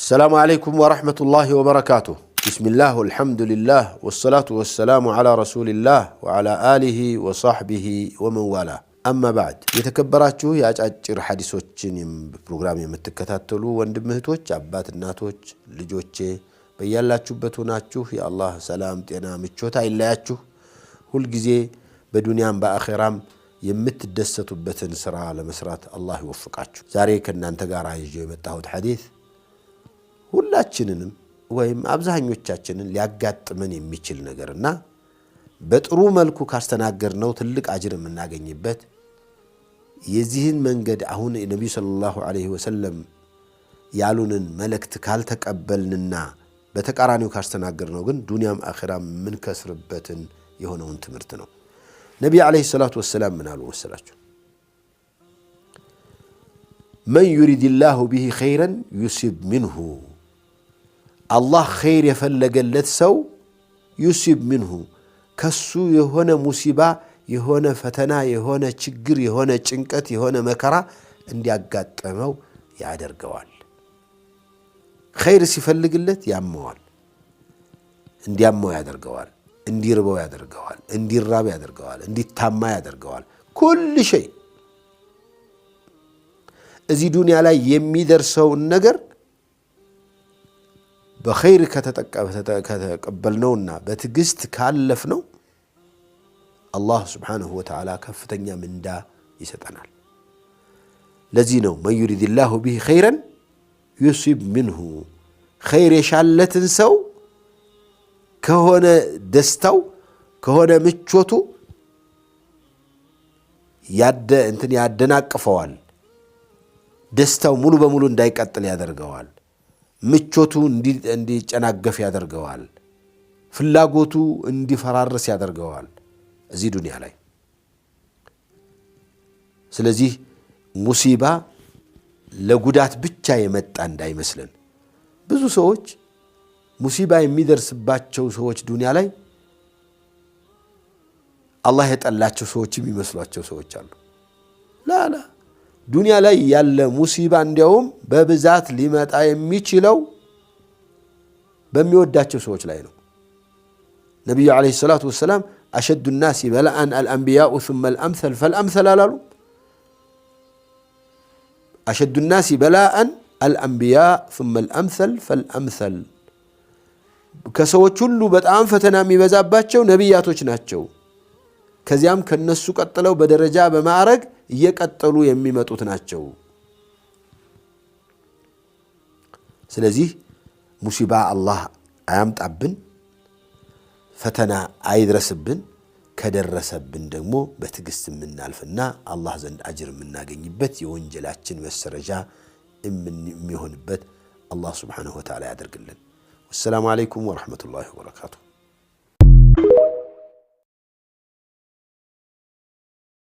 السلام عليكم ورحمة الله وبركاته. بسم الله والحمد لله والصلاة والسلام على رسول الله وعلى آله وصحبه ومن والاه. أما بعد يتكبراتشو ياجاجر حديثوچين بروجرام የምትከታተሉ ወንድምህቶች አባት እናቶች ልጆቼ በያላችሁበት ሆናችሁ የአላህ ሰላም ጤና ምቾት አይለያችሁ ሁሉ ጊዜ በዱንያም በአኺራም የምትደሰቱበትን ስራ ለመስራት አላህ ይወፍቃችሁ። ዛሬ ከናንተ ጋር ይዤ የመጣሁት ሐዲስ ሁላችንንም ወይም አብዛኞቻችንን ሊያጋጥመን የሚችል ነገርና በጥሩ መልኩ ካስተናገርነው ትልቅ አጅር የምናገኝበት የዚህን መንገድ አሁን ነብዩ ሰለላሁ ዐለይሂ ወሰለም ያሉንን መልእክት ካልተቀበልንና በተቃራኒው ካስተናገርነው ግን ዱንያም አኺራም ምን ከስርበትን የሆነውን ትምህርት ነው። ነብዩ ዐለይሂ ሰላቱ ወሰለም ምን አሉ መሰላችሁ? من يريد الله به خيرا يصيب منه الله خير يفلقلت سو يصيب منه كسو يهون مصيبة يهون فتنا يهون چقر يهون چنكت يهون مكرا اندي اقاتمو يعدر قوال خير سيفلقلت ياموال اندي امو يعدر قوال اندي ربو يعدر قوال اندي الراب يعدر قوال اندي التاما يعدر قوال كل شيء ازي دنيا لا يميدر سو النقر بخير كتقبلنونا بتقست كالفنو الله سبحانه وتعالى كفتنيا من دا يستنال لذينو من يريد الله به خيرا يصيب منه خير يشالتن سو كهونا دستو كهونا متشوتو ياد انتن يادنا قفوال دستو مولو بمولو እንዳይቀጥል ያደርገዋል ምቾቱ እንዲጨናገፍ ያደርገዋል ፍላጎቱ እንዲፈራርስ ያደርገዋል እዚህ ዱንያ ላይ። ስለዚህ ሙሲባ ለጉዳት ብቻ የመጣ እንዳይመስለን። ብዙ ሰዎች ሙሲባ የሚደርስባቸው ሰዎች ዱንያ ላይ አላህ የጠላቸው ሰዎች የሚመስሏቸው ሰዎች አሉ። ላላ ዱንያ ላይ ያለ ሙሲባ እንዲያውም በብዛት ሊመጣ የሚችለው በሚወዳቸው ሰዎች ላይ ነው። ነብዩ አለይሂ ሰላቱ ወሰለም أشد الناس بلاء الأنبياء ثم الأمثل فالأمثل لالو أشد الناس بلاء الأنبياء ثم الأمثل فالأمثل كسوت كله بتأم فتنا ميبزاباتشو نبياتوش ناتشو كزيام كنسو قتلو بدرجة بمعرق يقتلو يميمتوت ناتشو. سلازي مصيبة الله عامت أبن فتنا አይድረስብን ከደረሰብን ደግሞ በትግስት ምናልፍና አላህ ዘንድ አጅር ምናገኝበት የወንጀላችን መሰረጃ የሚሆንበት አላህ Subhanahu Wa Ta'ala ያደርግልን። ወሰላሙ አለይኩም ወራህመቱላሂ ወበረካቱሁ።